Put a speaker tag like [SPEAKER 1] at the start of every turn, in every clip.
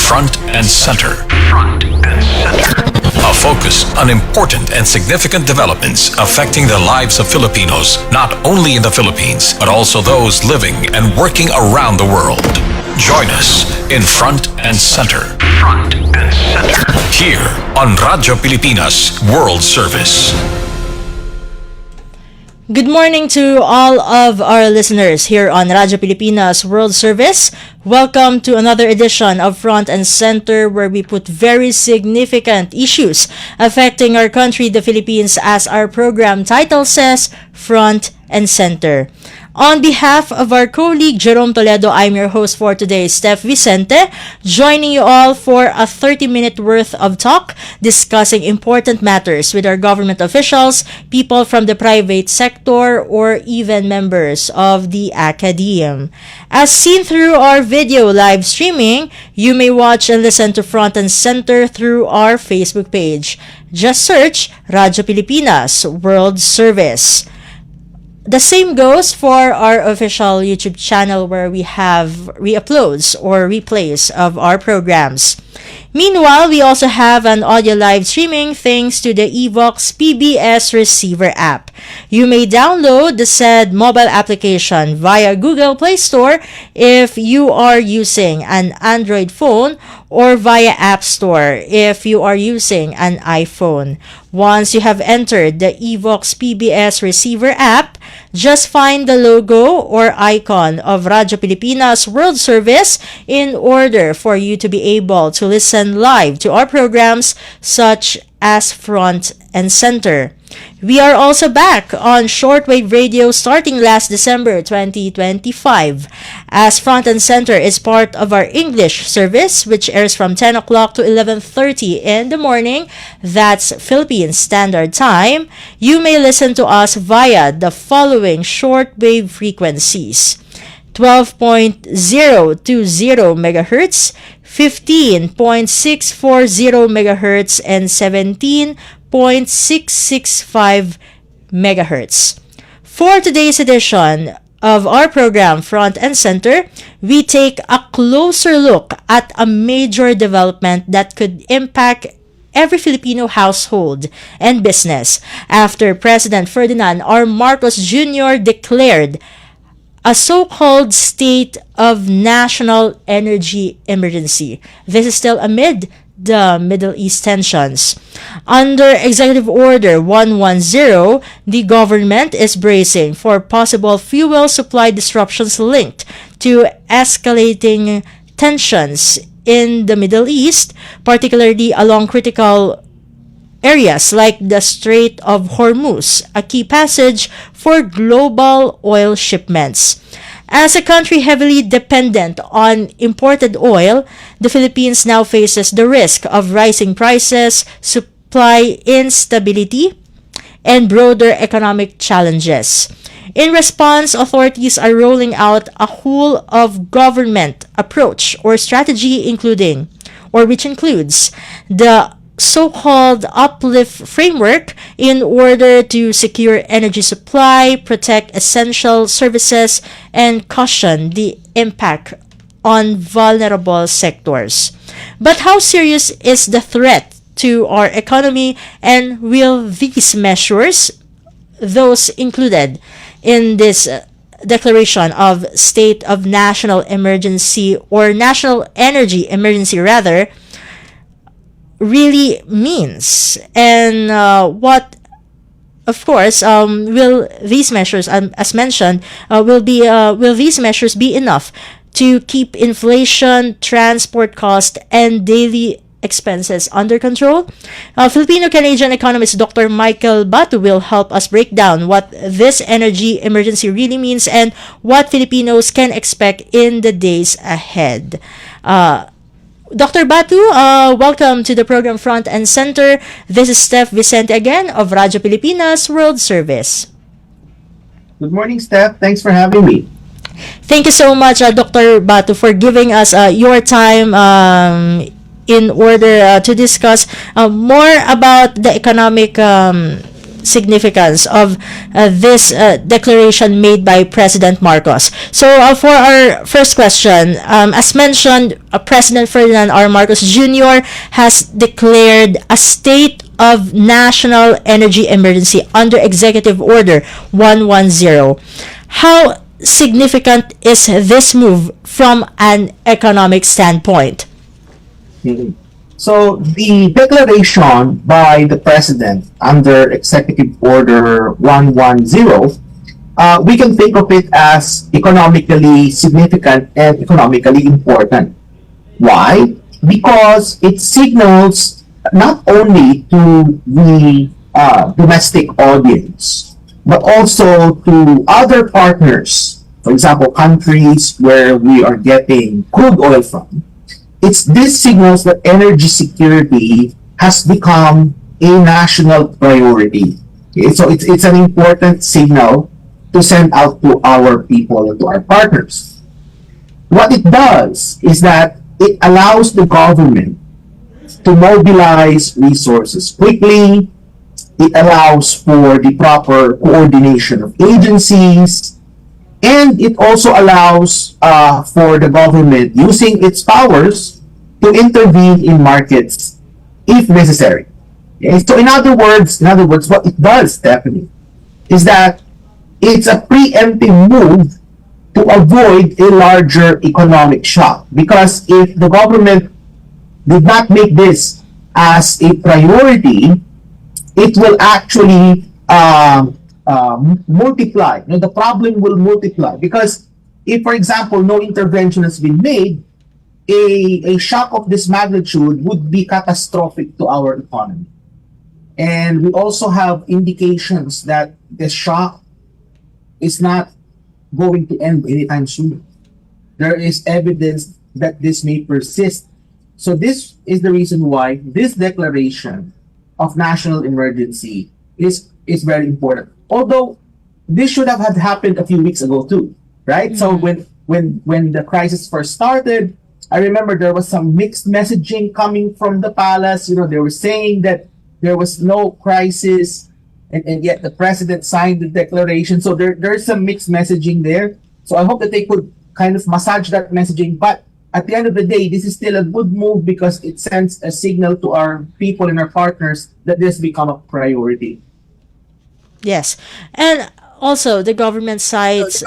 [SPEAKER 1] Front and Center. Front and Center. A focus on important and significant developments affecting the lives of Filipinos, not only in the Philippines, but also those living and working around the world. Join us in Front and Center. Front and Center. Here on Radyo Pilipinas World Service.
[SPEAKER 2] Good morning to all of our listeners here on Radyo Pilipinas World Service. Welcome to another edition of Front and Center, where we put very significant issues affecting our country, the Philippines, as our program title says, Front and Center. On behalf of our colleague Jerome Toledo, I'm your host for today, Steph Vicente, joining you all for a 30-minute worth of talk discussing important matters with our government officials, people from the private sector, or even members of the academe. As seen through our video live streaming, you may watch and listen to Front and Center through our Facebook page. Just search Radyo Pilipinas World Service. The same goes for our official YouTube channel, where we have re-uploads or replays of our programs. Meanwhile, we also have an audio live streaming thanks to the Evox PBS receiver app. You may download the said mobile application via Google Play Store if you are using an Android phone, or via App Store if you are using an iPhone. Once you have entered the Evox PBS receiver app, just find the logo or icon of Radyo Pilipinas World Service in order for you to be able to listen live to our programs such as Front and Center. We are also back on shortwave radio starting last December 2025, as Front and Center is part of our English service, which airs from 10 o'clock to 11:30 in the morning. That's Philippine Standard Time. You may listen to us via the following shortwave frequencies: 12.020 megahertz, 15.640 megahertz, and 17.665 megahertz. For today's edition of our program Front and Center, we take a closer look at a major development that could impact every Filipino household and business after President Ferdinand R. Marcos Jr. declared a so-called state of national energy emergency. This is still amid the Middle East tensions. Under Executive Order 110, the government is bracing for possible fuel supply disruptions linked to escalating tensions in the Middle East, particularly along critical areas like the Strait of Hormuz, a key passage for global oil shipments. As a country heavily dependent on imported oil, the Philippines now faces the risk of rising prices, supply instability, and broader economic challenges. In response, authorities are rolling out a whole of government approach or strategy which includes the so-called uplift framework in order to secure energy supply, protect essential services, and cushion the impact on vulnerable sectors. But how serious is the threat to our economy, and will these measures, those included in this declaration of state of national emergency or national energy emergency rather, really means, and what, of course, will these measures, as mentioned, will these measures be enough to keep inflation, transport cost, and daily expenses under control? Filipino-Canadian economist Dr. Michael Batu will help us break down what this energy emergency really means and what Filipinos can expect in the days ahead. Dr. Batu, welcome to the program Front and Center. This is Steph Vicente again of Radyo Pilipinas World Service.
[SPEAKER 3] Good morning, Steph. Thanks for having me.
[SPEAKER 2] Thank you so much, Dr. Batu, for giving us your time in order to discuss more about the economic significance of this declaration made by President Marcos. So, for our first question, as mentioned, President Ferdinand R. Marcos Jr. has declared a state of national energy emergency under Executive Order 110. How significant is this move from an economic standpoint?
[SPEAKER 3] Mhm. So the declaration by the president under Executive Order 110, we can think of it as economically significant and economically important. Why? Because it signals not only to the domestic audience, but also to other partners, for example, countries where we are getting crude oil from. It's this signals that energy security has become a national priority. Okay? So it's an important signal to send out to our people and to our partners. What it does is that it allows the government to mobilize resources quickly. It allows for the proper coordination of agencies, and it also allows for the government using its powers to intervene in markets if necessary. Okay? So in other words, what it does, Stephanie, is that it's a preemptive move to avoid a larger economic shock. Because if the government did not make this as a priority, it will actually multiply. You know, the problem will multiply because if, for example, no intervention has been made, a shock of this magnitude would be catastrophic to our economy. And we also have indications that the shock is not going to end anytime soon. There is evidence that this may persist. So this is the reason why this declaration of national emergency is very important. Although this should have had happened a few weeks ago too, right? So when the crisis first started, I remember there was some mixed messaging coming from the palace. You know, they were saying that there was no crisis, and yet the president signed the declaration. So there's some mixed messaging there. So I hope that they could kind of massage that messaging. But at the end of the day, this is still a good move because it sends a signal to our people and our partners that this become a priority.
[SPEAKER 2] Yes. And also, the government cites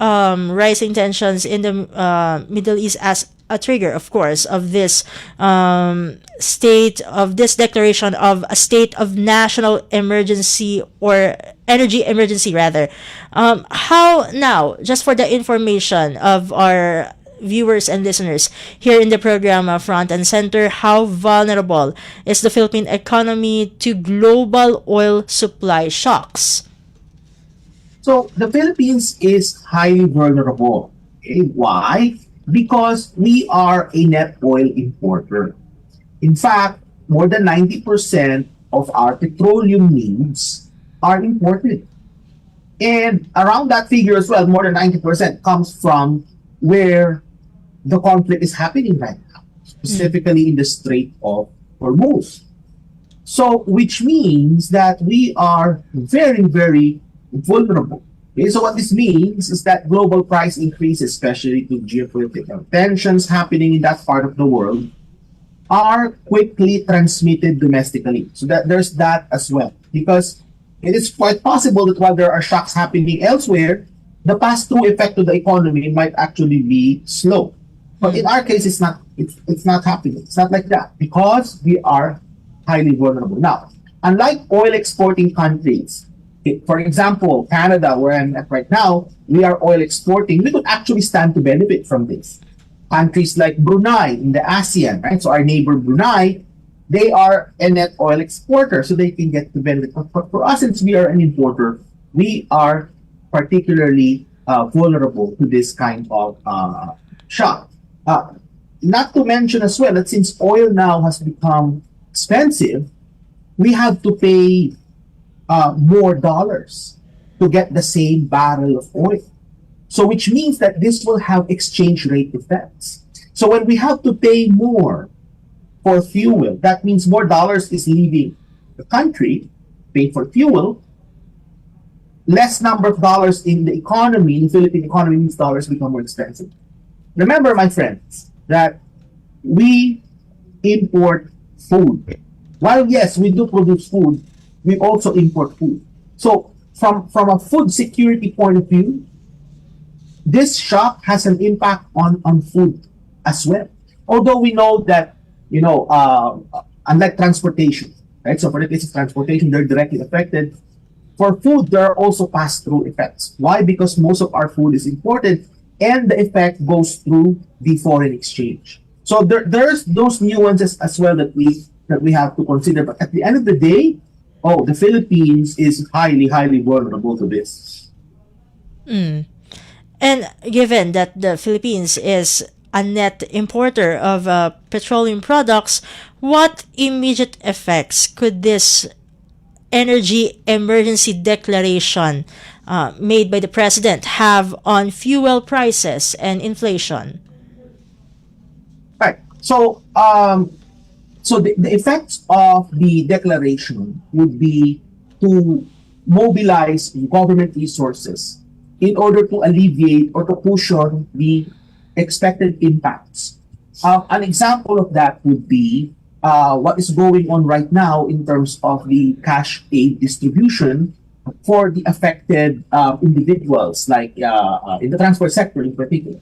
[SPEAKER 2] rising tensions in the Middle East as a trigger, of course, of this this declaration of a state of national emergency or energy emergency, rather. How now, just for the information of our viewers and listeners here in the program Front and Center, how vulnerable is the Philippine economy to global oil supply shocks?
[SPEAKER 3] So the Philippines is highly vulnerable. Okay? Why? Because we are a net oil importer. In fact, more than 90% of our petroleum needs are imported. And around that figure as well, more than 90% comes from where the conflict is happening right now, specifically in the Strait of Hormuz. So, which means that we are very, very vulnerable. Okay, so what this means is that global price increases, especially to geopolitical tensions happening in that part of the world, are quickly transmitted domestically. So that there's that as well. Because it is quite possible that while there are shocks happening elsewhere, the pass-through effect to the economy might actually be slow. But in our case, it's not happening. It's not like that because we are highly vulnerable. Now, unlike oil exporting countries, for example, Canada, where I'm at right now, we are oil exporting. We could actually stand to benefit from this. Countries like Brunei in the ASEAN, right? So our neighbor Brunei, they are a net oil exporter, so they can get the benefit. But for us, since we are an importer, we are particularly vulnerable to this kind of shock. Not to mention as well that since oil now has become expensive, we have to pay more dollars to get the same barrel of oil. So which means that this will have exchange rate effects. So when we have to pay more for fuel, that means more dollars is leaving the country, pay for fuel, less number of dollars in the economy, in the Philippine economy, means dollars become more expensive. Remember, my friends, that we import food. While yes, we do produce food, we also import food. So from a food security point of view, this shock has an impact on food as well. Although we know that, unlike transportation, right? So for the case of transportation, they're directly affected. For food, there are also pass-through effects. Why? Because most of our food is imported, and the effect goes through the foreign exchange. So there's those nuances as well that we have to consider. But at the end of the day, the Philippines is highly, highly vulnerable to this.
[SPEAKER 2] And given that the Philippines is a net importer of petroleum products, what immediate effects could this energy emergency declaration made by the president have on fuel prices and inflation?
[SPEAKER 3] Right. So the effects of the declaration would be to mobilize government resources in order to alleviate or to cushion the expected impacts. An example of that would be what is going on right now in terms of the cash aid distribution for the affected individuals, like in the transport sector in particular.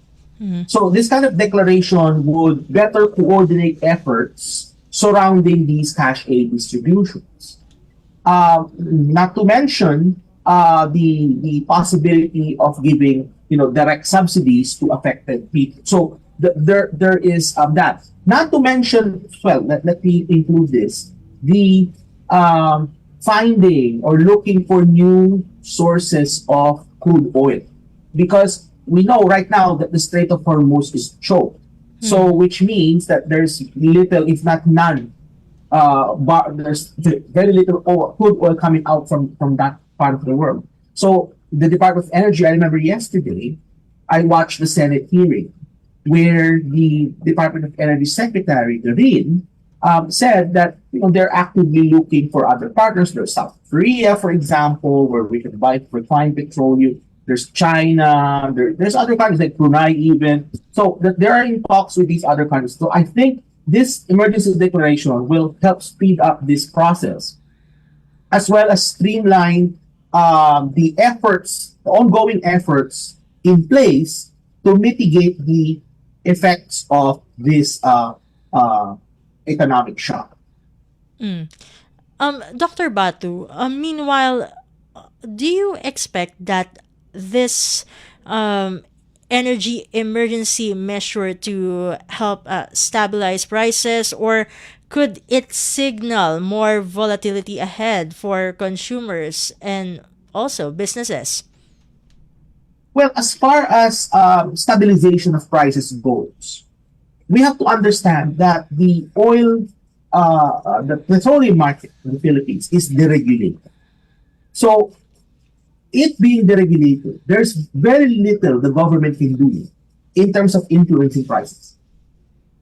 [SPEAKER 3] So this kind of declaration would better coordinate efforts surrounding these cash aid distributions. Not to mention the possibility of giving direct subsidies to affected people. So there is that. Not to mention, well, let me include this, the finding or looking for new sources of crude oil, because we know right now that the Strait of Hormuz is choked. So which means that there's little, if not none, but there's very little crude oil coming out from that part of the world. So the Department of Energy, I remember yesterday, I watched the Senate hearing where the Department of Energy Secretary, Garin, said that they're actively looking for other partners. There's South Korea, for example, where we can buy refined petroleum. There's China. There's other countries like Brunei even. So they are in talks with these other countries. So I think this emergency declaration will help speed up this process, as well as streamline the ongoing efforts in place to mitigate the effects of this economic shock.
[SPEAKER 2] Dr. Batu, meanwhile, do you expect that this energy emergency measure to help stabilize prices, or could it signal more volatility ahead for consumers and also businesses?
[SPEAKER 3] Well, as far as stabilization of prices goes, we have to understand that the petroleum market in the Philippines is deregulated. So, it being deregulated, there's very little the government can do in terms of influencing prices.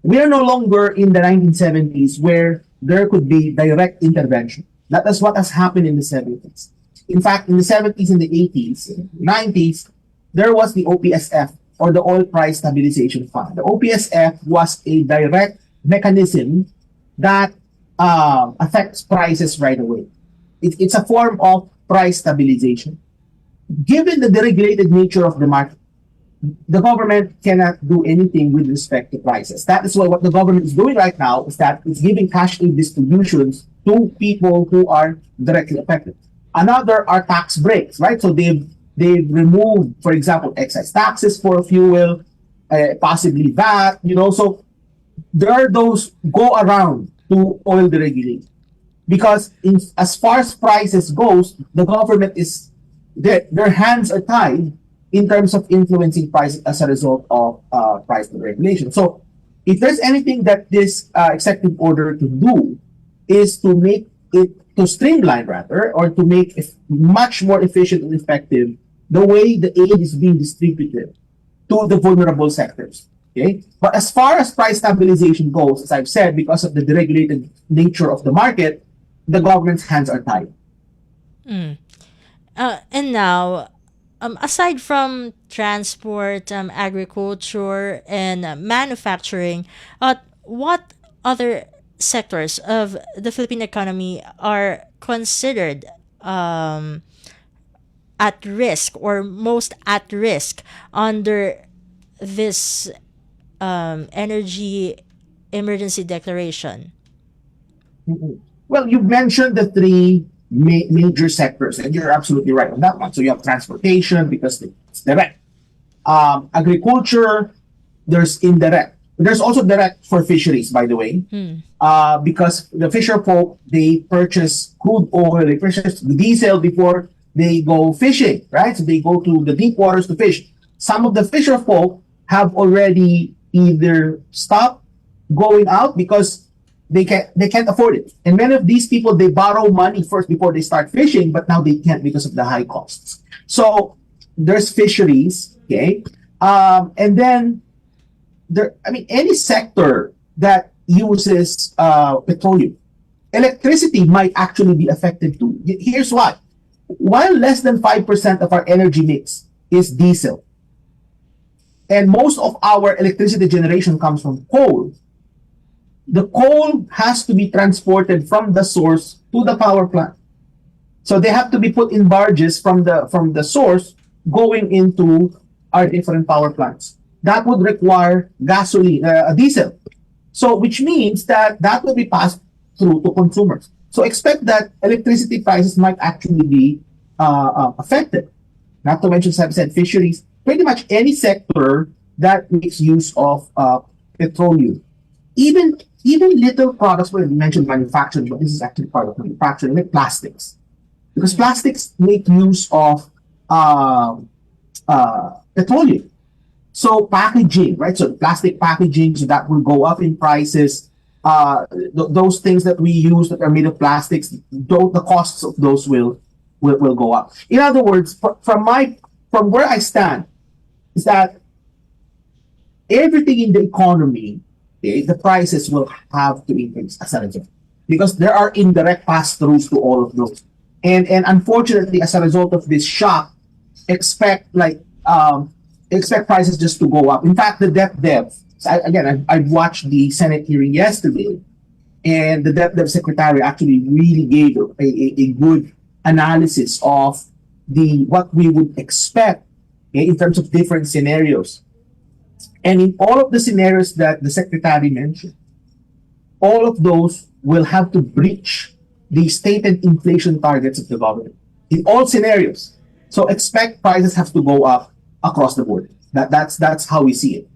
[SPEAKER 3] We are no longer in the 1970s where there could be direct intervention. That is what has happened in the 70s. In fact, in the 70s and the 80s, 90s, there was the OPSF, or the Oil Price Stabilization Fund. The OPSF was a direct mechanism that affects prices right away. It's a form of price stabilization. Given the deregulated nature of the market, the government cannot do anything with respect to prices. That is why what the government is doing right now is that it's giving cash aid distributions to people who are directly affected. Another are tax breaks, right? So they've removed, for example, excise taxes for fuel, possibly VAT, So there are those go around to oil deregulation. Because as far as prices goes, the government is their hands are tied in terms of influencing prices as a result of price regulation. So if there's anything that this executive order can do, is to make it, to streamline rather, or to make it much more efficient and effective the way the aid is being distributed to the vulnerable sectors. Okay? But as far as price stabilization goes, as I've said, because of the deregulated nature of the market, the government's hands are tied.
[SPEAKER 2] And now, aside from transport, agriculture, and manufacturing, what other sectors of the Philippine economy are considered um, at risk or most at risk under this energy emergency declaration?
[SPEAKER 3] Mhm. Well, you mentioned the three major sectors, and you're absolutely right on that one. So you have transportation because it's direct. Agriculture, there's indirect. There's also direct for fisheries, by the way, because the fisher folk they purchase crude oil, they purchase diesel before they go fishing, right? So they go to the deep waters to fish. Some of the fisher folk have already either stopped going out because they can't afford it, and many of these people they borrow money first before they start fishing, but now they can't because of the high costs. So there's fisheries, okay, and then there, I mean, any sector that uses petroleum, electricity might actually be affected too. Here's why. While less than 5% of our energy mix is diesel, and most of our electricity generation comes from coal, the coal has to be transported from the source to the power plant. So they have to be put in barges from the source going into our different power plants. That would require gasoline, diesel. So which means that that will be passed through to consumers. So expect that electricity prices might actually be affected. Not to mention, as I said, fisheries, pretty much any sector that makes use of petroleum. Even little products, where you mentioned manufacturing, but this is actually part of manufacturing, like plastics, because plastics make use of petroleum. So packaging, right? So plastic packaging, so that will go up in prices. Those things that we use that are made of plastics, the costs of those will go up. In other words, from where I stand, is that everything in the economy, okay, the prices will have to increase as a result, because there are indirect pass-throughs to all of those. And unfortunately, as a result of this shock, expect like expect prices just to go up. In fact, the debt, so I watched the Senate hearing yesterday, and the debt secretary actually really gave a good analysis of the what we would expect, okay, in terms of different scenarios. And in all of the scenarios that the secretary mentioned, all of those will have to breach the stated inflation targets of the government in all scenarios. So expect prices have to go up across the board. That's how we see it.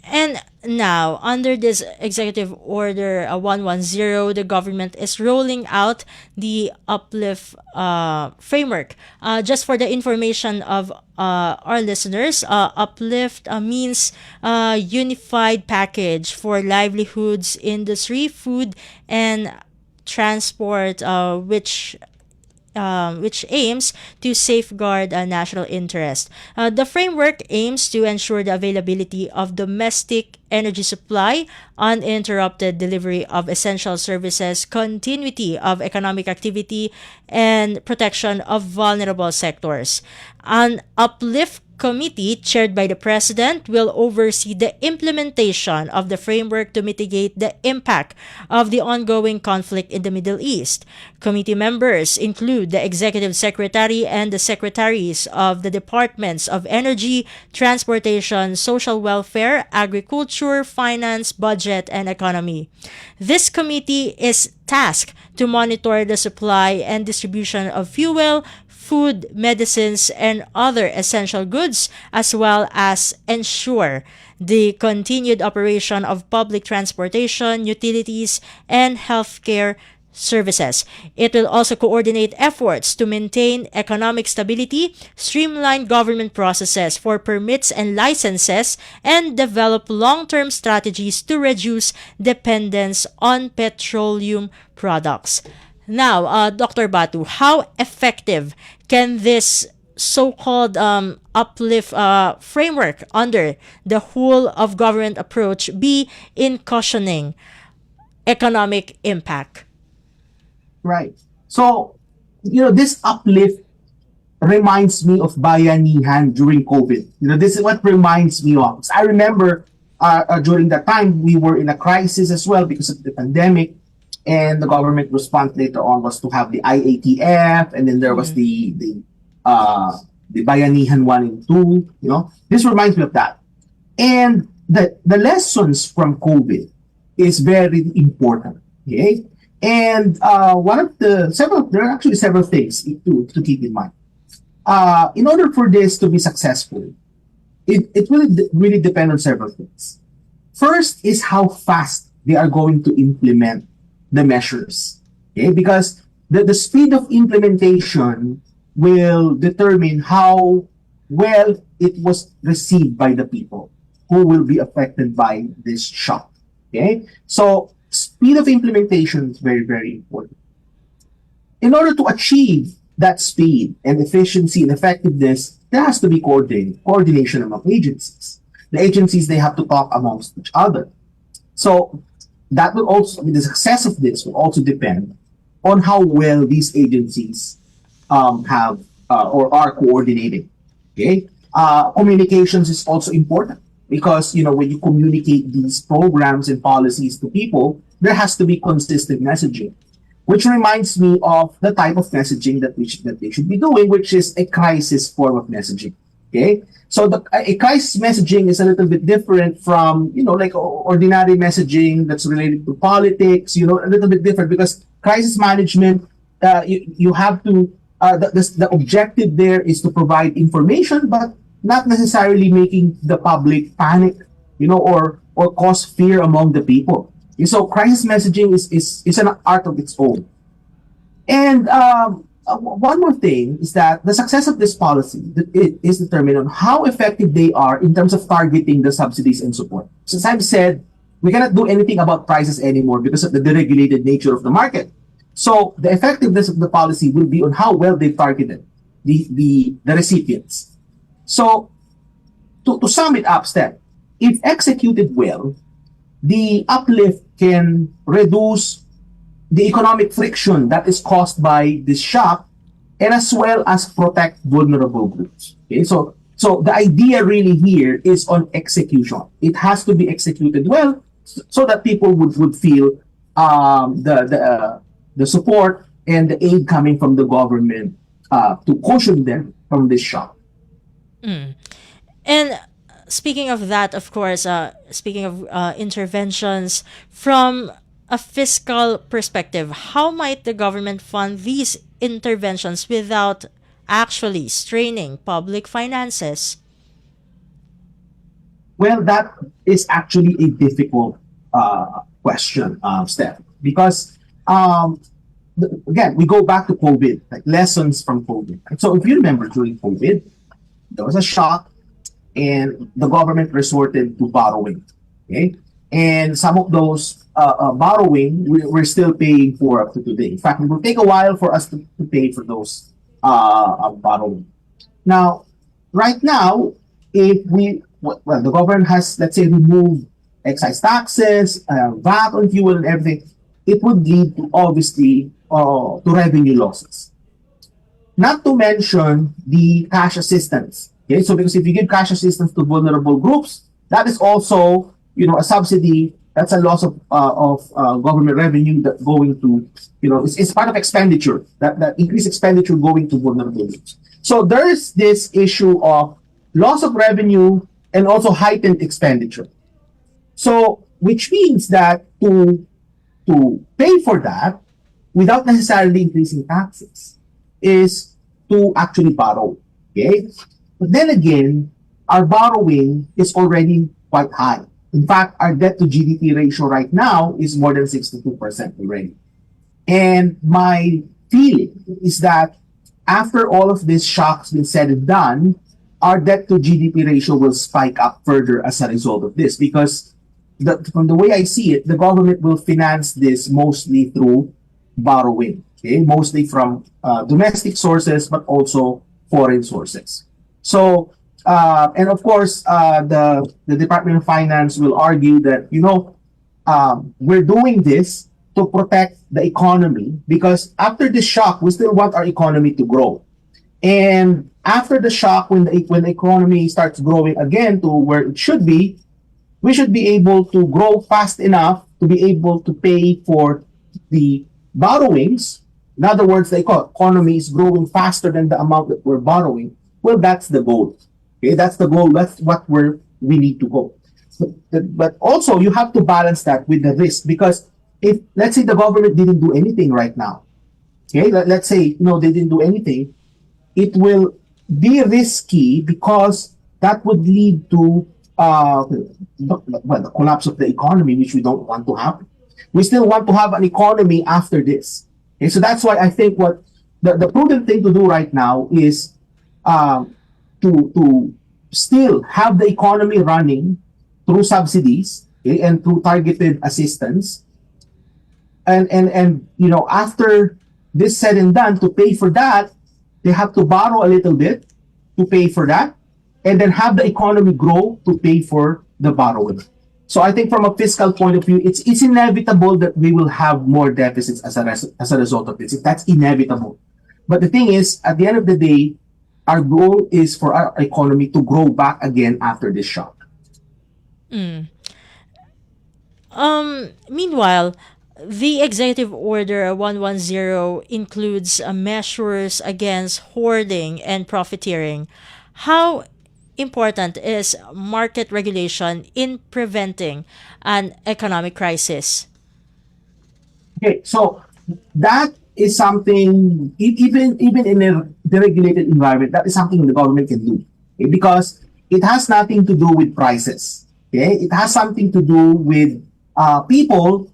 [SPEAKER 2] And now, under this Executive Order 110, the government is rolling out the Uplift framework. Just for the information of our listeners, Uplift means unified package for livelihoods, industry, food, and transport, which aims to safeguard national interest. The framework aims to ensure the availability of domestic energy supply, uninterrupted delivery of essential services, continuity of economic activity, and protection of vulnerable sectors. An uplift committee chaired by the president will oversee the implementation of the framework to mitigate the impact of the ongoing conflict in the Middle East. Committee members include the executive secretary and the secretaries of the departments of energy, transportation, social welfare, agriculture, finance, budget, and economy. This committee is tasked to monitor the supply and distribution of fuel, food, medicines, and other essential goods, as well as ensure the continued operation of public transportation, utilities, and healthcare services. It will also coordinate efforts to maintain economic stability, streamline government processes for permits and licenses, and develop long-term strategies to reduce dependence on petroleum products. Now, Dr. Batu, how effective can this so-called uplift framework under the whole of government approach be in cushioning economic impact?
[SPEAKER 3] Right. So, this uplift reminds me of bayanihan during COVID. This is what reminds me of. I remember during that time we were in a crisis as well because of the pandemic, and the government response later on was to have the IATF, and then there was the bayanihan 1 and 2. This reminds me of that, and the lessons from COVID is very important. Okay, and one of the several there are actually several things to keep in mind in order for this to be successful. It really depends on several things. First is how fast they are going to implement the measures. Okay, because the speed of implementation will determine how well it was received by the people who will be affected by this shock. Okay, so speed of implementation is very, very important. In order to achieve that speed and efficiency and effectiveness, there has to be coordination among agencies. The agencies, they have to talk amongst each other. So that will also, the success of this will also depend on how well these agencies have or are coordinating. Okay, communications is also important because when you communicate these programs and policies to people, there has to be consistent messaging. Which reminds me of the type of messaging that they should be doing, which is a crisis form of messaging. Okay, so a crisis messaging is a little bit different from like ordinary messaging that's related to politics. A little bit different because crisis management, you have to the objective there is to provide information, but not necessarily making the public panic, or cause fear among the people. So crisis messaging is an art of its own. And one more thing is that the success of this policy is determined on how effective they are in terms of targeting the subsidies and support. So as I've said, we cannot do anything about prices anymore because of the deregulated nature of the market. So the effectiveness of the policy will be on how well they targeted the recipients. So to sum it up, Steph, if executed well, the uplift can reduce the economic friction that is caused by this shock, and as well as protect vulnerable groups. Okay, so the idea really here is on execution. It has to be executed well so that people would feel the support and the aid coming from the government to caution them from this shock.
[SPEAKER 2] And speaking of that, of course, speaking of interventions from a fiscal perspective, how might the government fund these interventions without actually straining public finances?
[SPEAKER 3] Well, that is actually a difficult question, Steph, because again, we go back to COVID, like lessons from COVID. So if you remember during COVID, there was a shock and the government resorted to borrowing. Okay, and some of those borrowing we're still paying for up to today. In fact, it will take a while for us to pay for those borrowing. Now, right now, if the government has, let's say, removed excise taxes, VAT on fuel and everything, it would lead to obviously to revenue losses. Not to mention the cash assistance. Okay, so because if you give cash assistance to vulnerable groups, that is also a subsidy. That's a loss of government revenue that's going to it's part of expenditure that increased expenditure going to vulnerable groups. So there is this issue of loss of revenue and also heightened expenditure. So which means that to pay for that without necessarily increasing taxes is to actually borrow. Okay. But then again, our borrowing is already quite high. In fact, our debt to GDP ratio right now is more than 62% already. And my feeling is that after all of this shocks been said and done, our debt to GDP ratio will spike up further as a result of this. Because from the way I see it, the government will finance this mostly through borrowing. Okay, mostly from domestic sources, but also foreign sources. So, and of course, the Department of Finance will argue that, we're doing this to protect the economy, because after this shock, we still want our economy to grow. And after the shock, when the economy starts growing again to where it should be, we should be able to grow fast enough to be able to pay for the borrowings. In other words, the economy is growing faster than the amount that we're borrowing. Well, that's the goal. Okay, that's the goal. That's what we need to go. But also, you have to balance that with the risk, because if, let's say, the government didn't do anything right now, okay, let's say, they didn't do anything, it will be risky, because that would lead to the collapse of the economy, which we don't want to happen. We still want to have an economy after this. Okay, so that's why I think what the prudent thing to do right now is to still have the economy running through subsidies, okay, and through targeted assistance, and after this said and done, to pay for that, they have to borrow a little bit to pay for that, and then have the economy grow to pay for the borrowing. So I think from a fiscal point of view, it's inevitable that we will have more deficits as a result of this. That's inevitable. But the thing is, at the end of the day, our goal is for our economy to grow back again after this shock.
[SPEAKER 2] Meanwhile, the Executive Order 110 includes measures against hoarding and profiteering. How important is market regulation in preventing an economic crisis?
[SPEAKER 3] Okay, so that is something, even in a deregulated environment, that is something the government can do. Okay? Because it has nothing to do with prices. Okay, it has something to do with people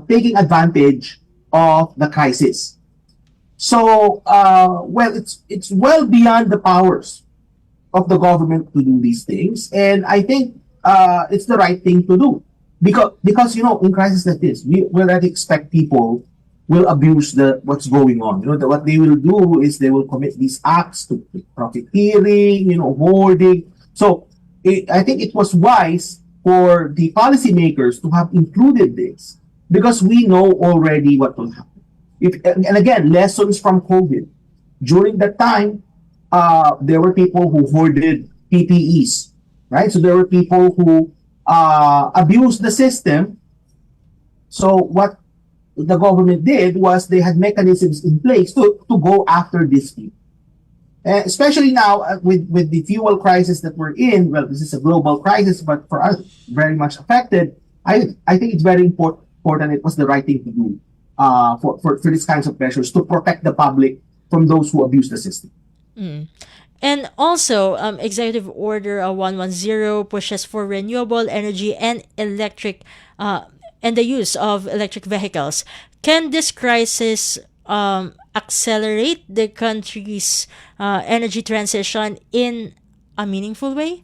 [SPEAKER 3] taking advantage of the crisis. So, well, it's well beyond the powers of the government to do these things, and I think it's the right thing to do, because in crisis like this, we already expect people will abuse what's going on. What they will do is they will commit these acts to profiteering, hoarding. So I think it was wise for the policymakers to have included this, because we know already what will happen. And again, lessons from COVID. During that time, there were people who hoarded PPEs, right? So there were people who abused the system. So what the government did was they had mechanisms in place to go after these people. Especially now with the fuel crisis that we're in. Well, this is a global crisis, but for us, very much affected. I think it's very important. It was the right thing to do for these kinds of measures to protect the public from those who abuse the system.
[SPEAKER 2] And also, Executive Order 110 pushes for renewable energy and and the use of electric vehicles. Can this crisis accelerate the country's energy transition in a meaningful way?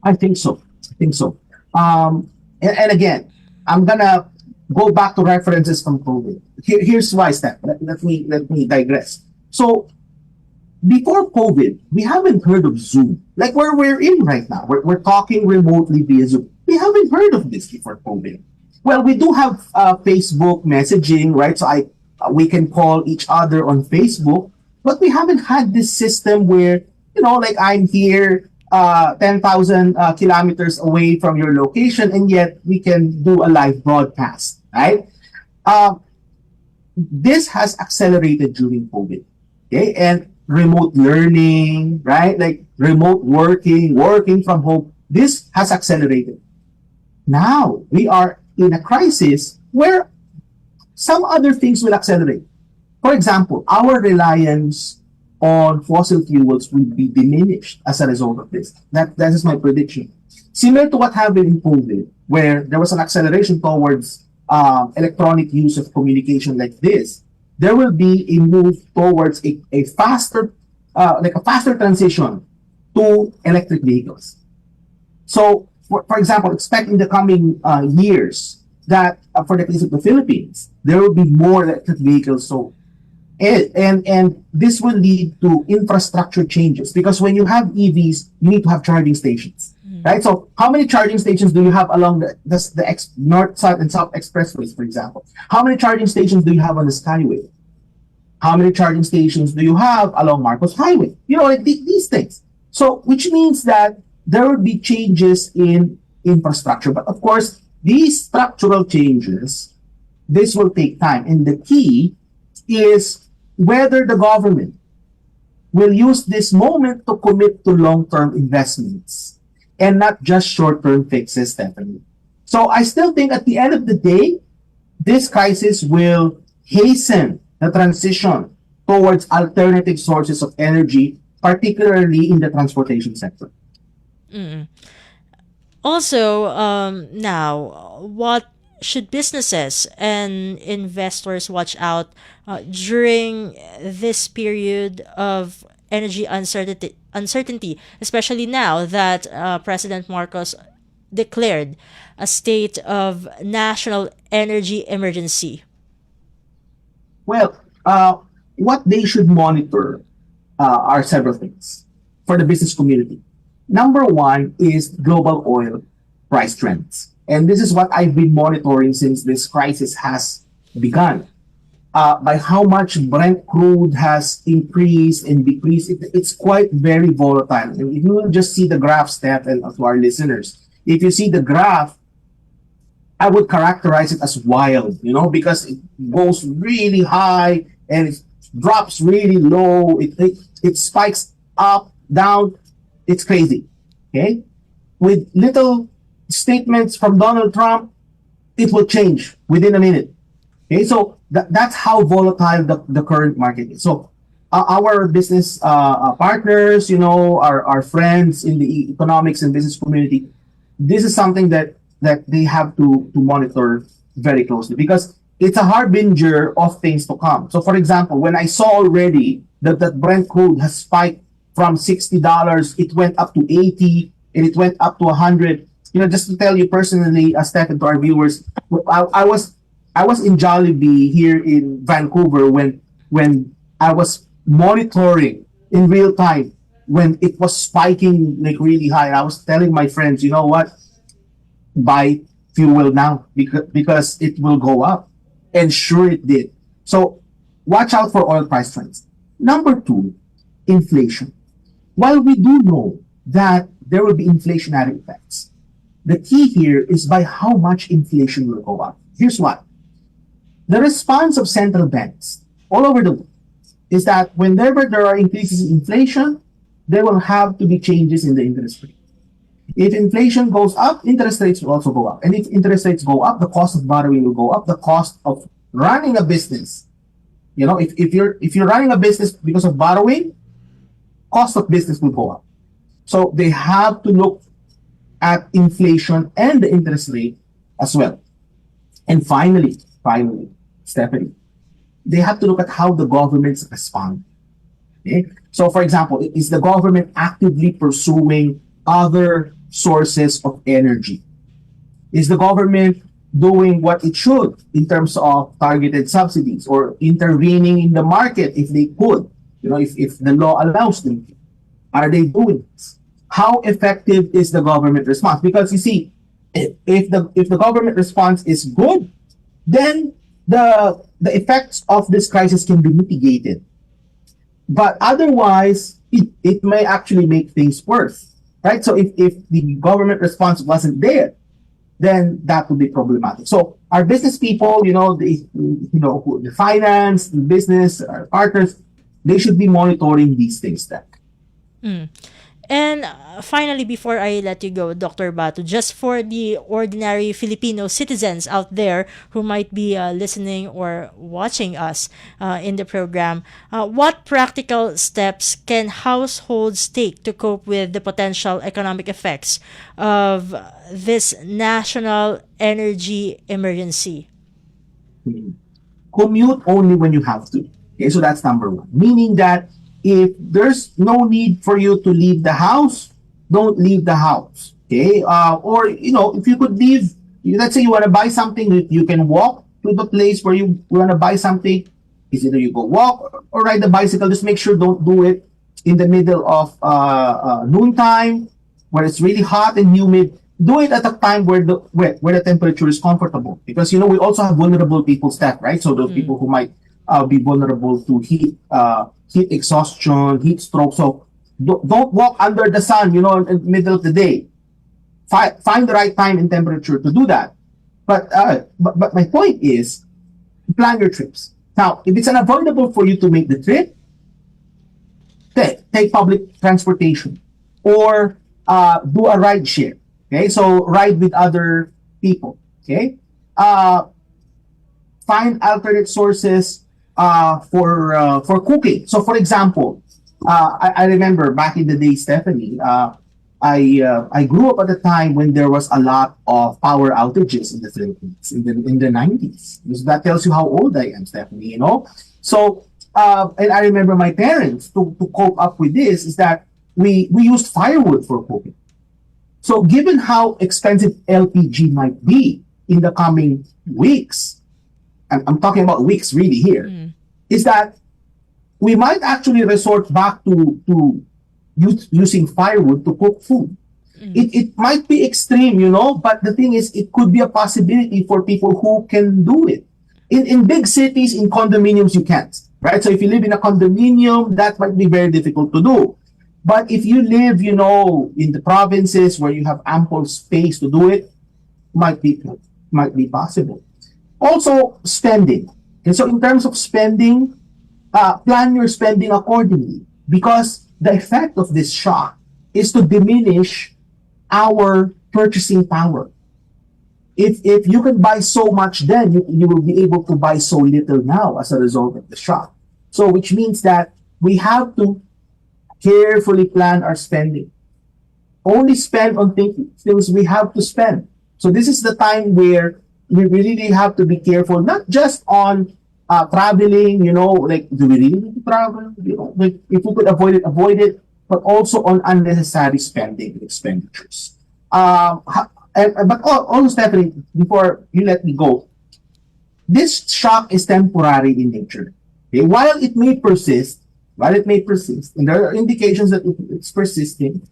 [SPEAKER 3] I think so. And again, I'm gonna go back to references from COVID. Here's why, Steph. Let me digress. So before COVID, we haven't heard of Zoom, like where we're in right now. We're talking remotely via Zoom. We haven't heard of this before COVID. Well, we do have Facebook messaging, right? So we can call each other on Facebook, but we haven't had this system where, like I'm here 10,000 kilometers away from your location, and yet we can do a live broadcast, right? This has accelerated during COVID, okay? And remote learning, right? Like remote working from home. This has accelerated. Now we are in a crisis where some other things will accelerate. For example, our reliance on fossil fuels will be diminished as a result of this. That is my prediction. Similar to what happened in COVID, where there was an acceleration towards electronic use of communication like this, there will be a move towards a faster transition to electric vehicles. So, for example, expect in the coming years that for the case of the Philippines, there will be more electric vehicles. So, and this will lead to infrastructure changes, because when you have EVs, you need to have charging stations. right? So how many charging stations do you have along the north, south, and south expressways, for example? How many charging stations do you have on the Skyway? How many charging stations do you have along Marcos Highway? Like these things. So, which means that there will be changes in infrastructure. But of course, these structural changes, this will take time. And the key is whether the government will use this moment to commit to long-term investments and not just short-term fixes, Stephanie. So I still think at the end of the day, this crisis will hasten the transition towards alternative sources of energy, particularly in the transportation sector.
[SPEAKER 2] Also, now, what should businesses and investors watch out during this period of energy uncertainty, especially now that President Marcos declared a state of national energy emergency?
[SPEAKER 3] Well, what they should monitor are several things for the business community. Number one is global oil price trends. And this is what I've been monitoring since this crisis has begun. By how much Brent crude has increased and decreased, it's quite very volatile. And if you will just see the graph, Steph, and to our listeners, if you see the graph, I would characterize it as wild, because it goes really high and it drops really low. It spikes up, down. It's crazy. Okay? With little statements from Donald Trump, it will change within a minute. Okay? So that's how volatile the current market is. So our business partners, our friends in the economics and business community, this is something that they have to monitor very closely because it's a harbinger of things to come. So, for example, when I saw already that Brent crude has spiked from $60, it went up to 80, and it went up to 100. Just to tell you personally, Steph, and to our viewers, I was in Jollibee here in Vancouver when I was monitoring in real time when it was spiking like really high. And I was telling my friends, you know what? Buy fuel now because it will go up. And sure it did. So watch out for oil price trends. Number two, inflation. While we do know that there will be inflationary effects, the key here is by how much inflation will go up. Here's what. The response of central banks all over the world is that whenever there are increases in inflation, there will have to be changes in the interest rate. If inflation goes up, interest rates will also go up. And if interest rates go up, the cost of borrowing will go up, the cost of running a business. If you're running a business because of borrowing, cost of business will go up. So they have to look at inflation and the interest rate as well. And finally, Stephanie, they have to look at how the governments respond. Okay? So for example, is the government actively pursuing other sources of energy? Is the government doing what it should in terms of targeted subsidies or intervening in the market if they could? If the law allows them to. Are they doing this? How effective is the government response? Because you see, if the government response is good, then the effects of this crisis can be mitigated. But otherwise, it may actually make things worse. Right? So if the government response wasn't there, then that would be problematic. So our business people, the finance, the business, our partners, they should be monitoring these things then.
[SPEAKER 2] And finally, before I let you go, Dr. Batu, just for the ordinary Filipino citizens out there who might be listening or watching us in the program, what practical steps can households take to cope with the potential economic effects of this national energy emergency?
[SPEAKER 3] Commute only when you have to. Okay, so that's number one. Meaning that if there's no need for you to leave the house, don't leave the house. Okay? Or, if you could leave, let's say you want to buy something, you can walk to the place where you want to buy something. Is either you go walk or ride the bicycle. Just make sure don't do it in the middle of noontime where it's really hot and humid, do it at a time where the temperature is comfortable. Because we also have vulnerable people, Steph, right? So those people who might be vulnerable to heat exhaustion, heat stroke. So don't walk under the sun, in the middle of the day. Find the right time and temperature to do that. But my point is, plan your trips. Now, if it's unavoidable for you to make the trip, take public transportation or do a ride share. Okay, so ride with other people. Okay, find alternate sources for cooking. So, for example, I remember back in the day, Stephanie. I grew up at a time when there was a lot of power outages in the Philippines in the 90s. So that tells you how old I am, Stephanie. So and I remember my parents to cope up with this is that we used firewood for cooking. So given how expensive LPG might be in the coming weeks, and I'm talking about weeks really here, is that we might actually resort back to using firewood to cook food. It might be extreme, but the thing is, it could be a possibility for people who can do it. In big cities, in condominiums, you can't, right? So if you live in a condominium, that might be very difficult to do. But if you live, in the provinces where you have ample space to do it, might be possible. Also, spending. And so in terms of spending, plan your spending accordingly, because the effect of this shock is to diminish our purchasing power. If you can buy so much then, you will be able to buy so little now as a result of the shock. So which means that we have to carefully plan our spending. Only spend on things we have to spend. So this is the time where we really have to be careful, not just on traveling, like, do we really need to travel? Like, if we could avoid it, but also on unnecessary spending and expenditures. But also, Stephanie, before you let me go, this shock is temporary in nature. Okay? While it may persist, and there are indications that it's persisting,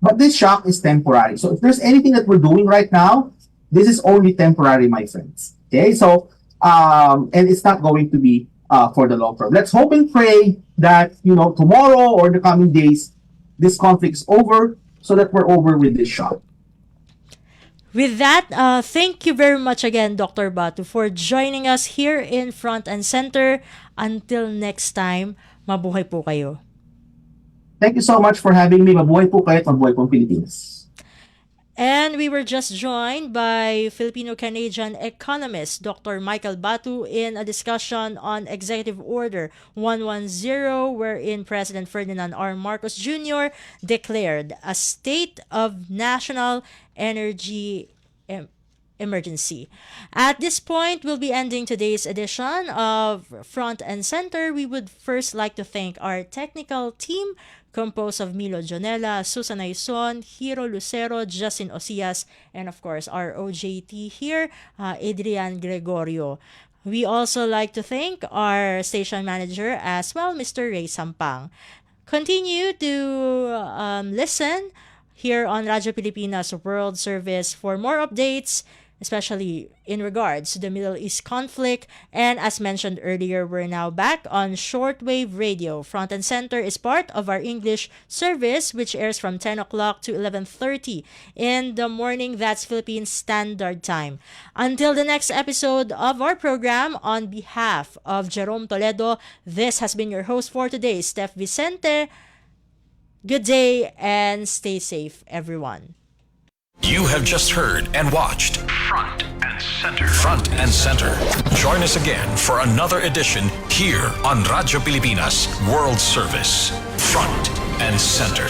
[SPEAKER 3] but this shock is temporary. So if there's anything that we're doing right now, this is only temporary, my friends. Okay, so and it's not going to be for the long term. Let's hope and pray that tomorrow or the coming days, this conflict is over, so that we're over with this shock.
[SPEAKER 2] With that, thank you very much again, Dr. Batu, for joining us here in Front and Center. Until next time, mabuhay po kayo.
[SPEAKER 3] Thank you so much for having me. Mabuhay po kayo at mabuhay po ang Pilipinas.
[SPEAKER 2] And we were just joined by Filipino-Canadian economist Dr. Michael Batu in a discussion on Executive Order 110, wherein President Ferdinand R. Marcos Jr. declared a state of national energy emergency. At this point, we'll be ending today's edition of Front and Center. We would first like to thank our technical team, composed of Milo Jonella, Susan Aison, Hiro Lucero, Justin Osias, and of course our OJT here, Adrian Gregorio. We also like to thank our station manager as well, Mr. Ray Sampang. Continue to listen here on Radyo Pilipinas World Service for more updates, especially in regards to the Middle East conflict. And as mentioned earlier, we're now back on shortwave radio. Front and Center is part of our English service, which airs from 10 o'clock to 11:30 in the morning. That's Philippine Standard Time. Until the next episode of our program, on behalf of Jerome Toledo, this has been your host for today, Steph Vicente. Good day and stay safe, everyone.
[SPEAKER 1] You have just heard and watched Front and Center. Front and Center. Join us again for another edition here on Radyo Pilipinas World Service. Front and Center.